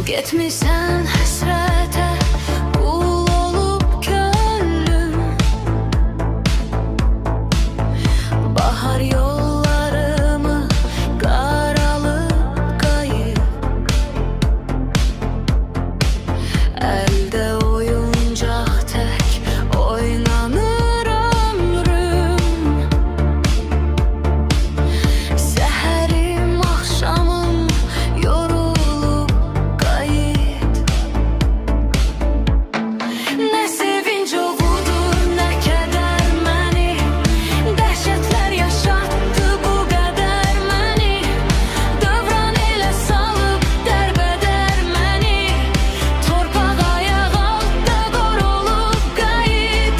Getmişsən həsrətə, qul olub könlüm. Bahar yollarımı qaralıb qayıb, əldə oyuncaq tək oynanır ömrüm. Səhərim, axşamım yorulub qayıt. Nə sevinc ovudur, nə kədər məni, dəhşətlər yaşatdı bu qədər məni. Dövran elə salıb dərbədər məni, torpaq ayaq altda qorulub qayıt.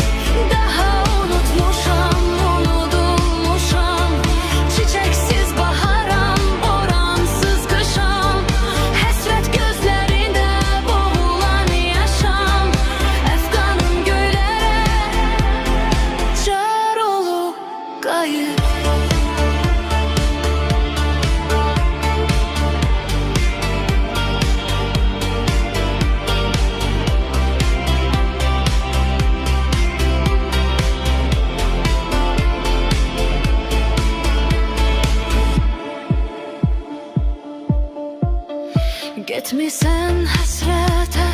Daha unutmuşam, unudulmuşam, çiçəksiz baharam, boransız qışam. Həsrət gözlərində boğulan yaşam, əfqanım göylərə car olub qayıt. Getmişsən həsrətə,